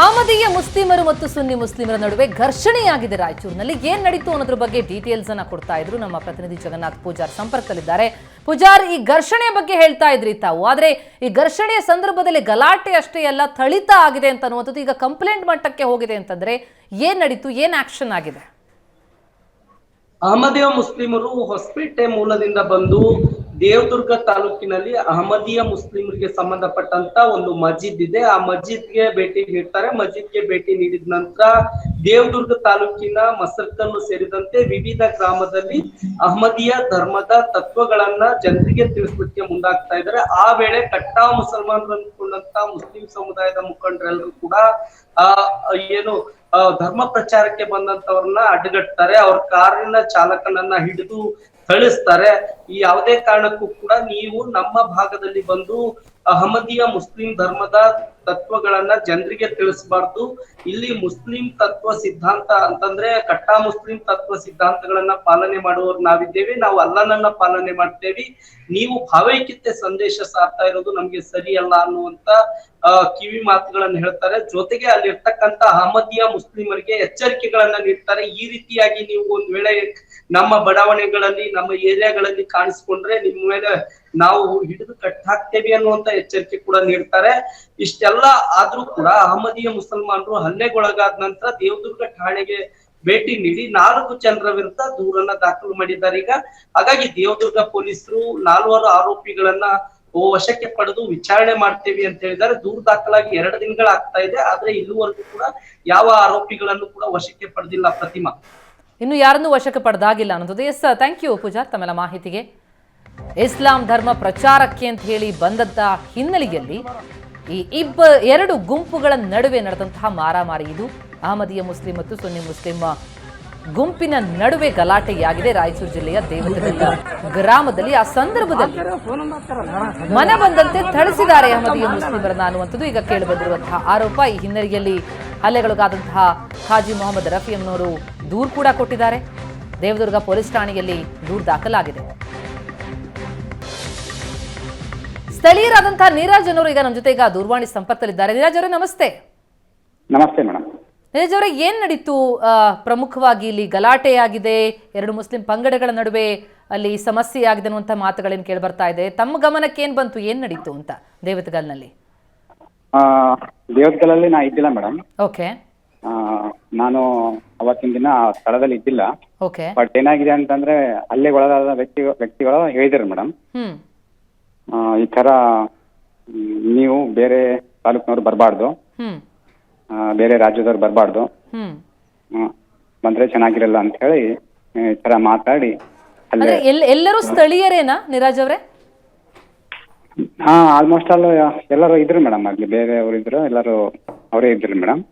ಆಮದೀಯ ಮುಸ್ಲಿಮರು ಮತ್ತು ಸುನ್ನಿ ಮುಸ್ಲಿಮರ ನಡುವೆ ಘರ್ಷಣೆಯಾಗಿದೆ ರಾಯಚೂರಿನಲ್ಲಿ. ಏನ್ ನಡೀತು ಅನ್ನೋದ್ರ ಬಗ್ಗೆ ಡೀಟೇಲ್ಸ್ ಅನ್ನ ಕೊಡ್ತಾ ಇದ್ರು ನಮ್ಮ ಪ್ರತಿನಿಧಿ ಜಗನ್ನಾಥ್ ಪೂಜಾರ್ ಸಂಪರ್ಕದಲ್ಲಿದ್ದಾರೆ. ಪೂಜಾರ್, ಈ ಘರ್ಷಣೆ ಬಗ್ಗೆ ಹೇಳ್ತಾ ಇದ್ರಿ ತಾವು, ಆದ್ರೆ ಈ ಘರ್ಷಣೆಯ ಸಂದರ್ಭದಲ್ಲಿ ಗಲಾಟೆ ಅಷ್ಟೇ ಅಲ್ಲ, ಥಳಿತ ಆಗಿದೆ ಅಂತ ಅನ್ನುವಂಥದ್ದು ಈಗ ಕಂಪ್ಲೇಂಟ್ ಮಟ್ಟಕ್ಕೆ ಹೋಗಿದೆ ಅಂತಂದ್ರೆ ಏನ್ ನಡೀತು, ಏನ್ ಆಕ್ಷನ್ ಆಗಿದೆ? ಅಹಮದಿಯ ಮುಸ್ಲಿಮರು ಹೊಸಪೇಟೆ ಮೂಲದಿಂದ ಬಂದು ದೇವದುರ್ಗ ತಾಲೂಕಿನಲ್ಲಿ ಅಹಮದಿಯ ಮುಸ್ಲಿಮರಿಗೆ ಸಂಬಂಧಪಟ್ಟಂತ ಒಂದು ಮಸ್ಜಿದ್ ಇದೆ. ಆ ಮಸ್ಜಿದ್ಗೆ ಭೇಟಿ ನೀಡ್ತಾರೆ. ಮಸ್ಜಿದ್ಗೆ ಭೇಟಿ ನೀಡಿದ ನಂತರ ದೇವದುರ್ಗ ತಾಲೂಕಿನ ಮಸರ್ಕಲ್ಲು ಸೇರಿದಂತೆ ವಿವಿಧ ಗ್ರಾಮದಲ್ಲಿ ಅಹಮದಿಯ ಧರ್ಮದ ತತ್ವಗಳನ್ನ ಜನರಿಗೆ ತಿಳಿಸ್ಲಿಕ್ಕೆ ಮುಂದಾಗ್ತಾ ಇದ್ದಾರೆ. ಆ ವೇಳೆ ಕಟ್ಟಾ ಮುಸಲ್ಮಾನರು ಅಂದ್ಕೊಂಡಂತ ಮುಸ್ಲಿಂ ಸಮುದಾಯದ ಮುಖಂಡರೆಲ್ಲರೂ ಕೂಡ ಏನು ಧರ್ಮ ಪ್ರಚಾರಕ್ಕೆ ಬಂದಂತವ್ರನ್ನ ಅಡ್ಡಗಟ್ತಾರೆ. ಅವ್ರ ಕಾರಿನ ಚಾಲಕನನ್ನ ಹಿಡಿದು ಥಳಿಸ್ತಾರೆ. ಈ ಯಾವುದೇ ಕಾರಣಕ್ಕೂ ಕೂಡ ನೀವು ನಮ್ಮ ಭಾಗದಲ್ಲಿ ಬಂದು ಅಹಮದಿಯ ಮುಸ್ಲಿಂ ಧರ್ಮದ ತತ್ವಗಳನ್ನ ಜನರಿಗೆ ತಿಳಿಸಬಾರ್ದು. ಇಲ್ಲಿ ಮುಸ್ಲಿಂ ತತ್ವ ಸಿದ್ಧಾಂತ ಅಂತಂದ್ರೆ ಕಟ್ಟಾ ಮುಸ್ಲಿಂ ತತ್ವ ಸಿದ್ಧಾಂತಗಳನ್ನ ಪಾಲನೆ ಮಾಡುವವರು ನಾವಿದ್ದೇವೆ, ನಾವು ಅಲ್ಲನನ್ನ ಪಾಲನೆ ಮಾಡ್ತೇವೆ. ನೀವು ಭಾವೈಕ್ಯತೆ ಸಂದೇಶ ಸಾರ್ತಾ ಇರೋದು ನಮ್ಗೆ ಸರಿಯಲ್ಲ ಅನ್ನುವಂತ ಕಿವಿ ಮಾತುಗಳನ್ನ ಹೇಳ್ತಾರೆ. ಜೊತೆಗೆ ಅಲ್ಲಿರ್ತಕ್ಕಂತ ಅಹಮದಿಯ ಮುಸ್ಲಿಮರಿಗೆ ಎಚ್ಚರಿಕೆಗಳನ್ನ ನೀಡ್ತಾರೆ. ಈ ರೀತಿಯಾಗಿ ನೀವು ಒಂದ್ ವೇಳೆ ನಮ್ಮ ಬಡಾವಣೆಗಳಲ್ಲಿ ನಮ್ಮ ಏರಿಯಾಗಳಲ್ಲಿ ಕಾಣಿಸ್ಕೊಂಡ್ರೆ ನಿಮ್ಮ ಮೇಲೆ ನಾವು ಹಿಡಿದು ಕಟ್ಟಾಕ್ತೇವೆ ಅನ್ನುವಂತ ಎಚ್ಚರಿಕೆ ಕೂಡ ನೀಡ್ತಾರೆ. ಇಷ್ಟೆಲ್ಲ ಆದ್ರೂ ಕೂಡ ಅಹಮದಿಯ ಮುಸಲ್ಮಾನರು ಹಲ್ಲೆಗೊಳಗಾದ ನಂತರ ದೇವದುರ್ಗ ಠಾಣೆಗೆ ಭೇಟಿ ನೀಡಿ 4 ಜನರ ವಿರುದ್ಧ ದೂರನ್ನ ದಾಖಲು ಮಾಡಿದ್ದಾರೆ ಈಗ. ಹಾಗಾಗಿ ದೇವದುರ್ಗ ಪೊಲೀಸರು 4 ಆರೋಪಿಗಳನ್ನ ವಶಕ್ಕೆ ಪಡೆದು ವಿಚಾರಣೆ ಮಾಡ್ತೇವೆ ಅಂತ ಹೇಳಿದ್ದಾರೆ. ದೂರು ದಾಖಲಾಗಿ 2 ದಿನಗಳಾಗ್ತಾ ಇದೆ. ಆದ್ರೆ ಇಲ್ಲಿವರೆಗೂ ಕೂಡ ಯಾವ ಆರೋಪಿಗಳನ್ನು ಕೂಡ ವಶಕ್ಕೆ ಪಡೆದಿಲ್ಲ ಪ್ರತಿಮಾ. ಇನ್ನು ಯಾರನ್ನು ವಶಕ್ಕೆ ಪಡೆದಾಗಿಲ್ಲ ಅನ್ನೋದು. ಎಸ್, ಥ್ಯಾಂಕ್ ಯು ಪೂಜಾರ್ ತಮ್ಮೆಲ್ಲ ಮಾಹಿತಿಗೆ. ಇಸ್ಲಾಂ ಧರ್ಮ ಪ್ರಚಾರಕ್ಕೆ ಅಂತ ಹೇಳಿ ಬಂದದ್ದ ಹಿನ್ನೆಲೆಯಲ್ಲಿ ಈ 2 ಗುಂಪುಗಳ ನಡುವೆ ನಡೆದಂತಹ ಮಾರಾಮಾರಿ ಇದು. ಅಹಮದಿಯ ಮುಸ್ಲಿಂ ಮತ್ತು ಸುನ್ನಿ ಮುಸ್ಲಿಂ ಗುಂಪಿನ ನಡುವೆ ಗಲಾಟೆಯಾಗಿದೆ ರಾಯಚೂರು ಜಿಲ್ಲೆಯ ದೇವದುರ್ಗ ಗ್ರಾಮದಲ್ಲಿ. ಆ ಸಂದರ್ಭದಲ್ಲಿ ಮನ ಬಂದಂತೆ ಥಳಿಸಿದ್ದಾರೆ ಅಹಮದಿಯ ಮುಸ್ಲಿಮರನ್ನ ಅನ್ನುವಂಥದ್ದು ಈಗ ಕೇಳಿಬಂದಿರುವಂತಹ ಆರೋಪ. ಈ ಹಿನ್ನೆಲೆಯಲ್ಲಿ ಹಲ್ಲೆಗೊಳಗಾದಂತಹ ಖಾಜಿ ಮೊಹಮ್ಮದ್ ರಫಿ ಅನ್ನೋರು ದೂರು ಕೂಡ ಕೊಟ್ಟಿದ್ದಾರೆ. ದೇವದುರ್ಗ ಪೊಲೀಸ್ ಠಾಣೆಯಲ್ಲಿ ದೂರು ದಾಖಲಾಗಿದೆ. ಸ್ಥಳೀಯರಾದಂತಹ ನೀರಾಜ್ ಅವರು ಈಗ ನಮ್ಮ ಜೊತೆ ಈಗ ದೂರವಾಣಿ ಸಂಪರ್ಕದಲ್ಲಿದ್ದಾರೆ. ನೀರಾಜ್ ಅವರೇ ನಮಸ್ತೆ. ನಮಸ್ತೆ ಮೇಡಮ್. ನೀರಾಜ್ ಅವರೇ, ಏನ್ ನಡೀತು? ಪ್ರಮುಖವಾಗಿ ಇಲ್ಲಿ ಗಲಾಟೆ ಆಗಿದೆ, 2 ಮುಸ್ಲಿಂ ಪಂಗಡಗಳ ನಡುವೆ ಅಲ್ಲಿ ಸಮಸ್ಯೆ ಆಗಿದೆ ಅನ್ನುವಂಥ ಮಾತುಗಳೇನು ಕೇಳಿ ಬರ್ತಾ ಇದೆ. ತಮ್ಮ ಗಮನಕ್ಕೆ ಏನ್ ಬಂತು, ಏನ್ ನಡೀತು ಅಂತ ದೇವತ್ಗಲ್ನಲ್ಲಿ? ದೇವತ್ಗಲಲ್ಲಿ ನಾ ಇದ್ದಿಲ್ಲ ಮೇಡಮ್. ಓಕೆ. ನಾನು ಅವತ್ತಿನ ದಿನ ಸ್ಥಳದಲ್ಲಿ ಇದ್ದಿಲ್ಲ. ಓಕೆ. ಬಟ್ ಏನಾಗಿದೆ ಅಂತಂದ್ರೆ ಅಲ್ಲೇ ಒಳಗಾದ ವ್ಯಕ್ತಿಗಳು ಹೇಳಿದ್ರು ಮೇಡಮ್, ಈ ತರ ನೀವು ಬೇರೆ ತಾಲೂಕಿನವ್ರು ಬರಬಾರ್ದು, ಬೇರೆ ರಾಜ್ಯದವ್ರು ಬರಬಾರ್ದು, ಬಂದ್ರೆ ಚೆನ್ನಾಗಿರಲ್ಲ ಅಂತ ಹೇಳಿ ಈ ತರ ಮಾತಾಡಿ ಎಲ್ಲರೂ ಸ್ಥಳೀಯರೇನಾ ನೀರಾಜ್ ಅವರೇ? ಆಲ್ಮೋಸ್ಟ್ ಆಲ್ ಎಲ್ಲರೂ ಇದ್ರು ಮೇಡಮ್. ಅಲ್ಲಿ ಬೇರೆಯವರು ಇದ್ರು, ಎಲ್ಲರೂ ಅವರೇ ಇದ್ರು ಮೇಡಮ್.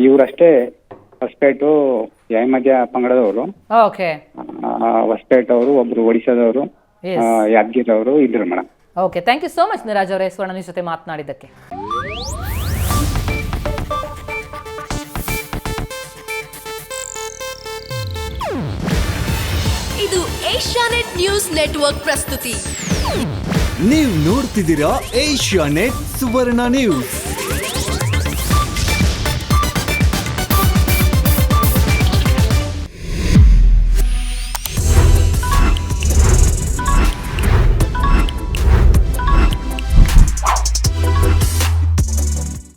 ಇವ್ರಷ್ಟೇ ಹೊಸಪೇಟು ಅಹಮದಿಯ ಪಂಗಡದವರು, ಹೊಸಪೇಟ್ ಅವರು, ಒಬ್ರು ಒಡಿಶಾದವರು, ಯಾದಗಿರಿ ಅವರು ಇದ್ರು madam. Okay, thank you so much Neeraj ಅವರೇ ಸ್ವರ್ಣ ನ್ಯೂಸ್ ಜೊತೆ ಮಾತನಾಡಿದ್ದಕ್ಕೆ. ಇದು ಏಷ್ಯಾನೆಟ್ ನ್ಯೂಸ್ ನೆಟ್ವರ್ಕ್ ಪ್ರಸ್ತುತಿ. ನೀವು ನೋಡ್ತಿದ್ದೀರಾ ಏಷ್ಯಾನೆಟ್ ಸುವರ್ಣ ನ್ಯೂಸ್.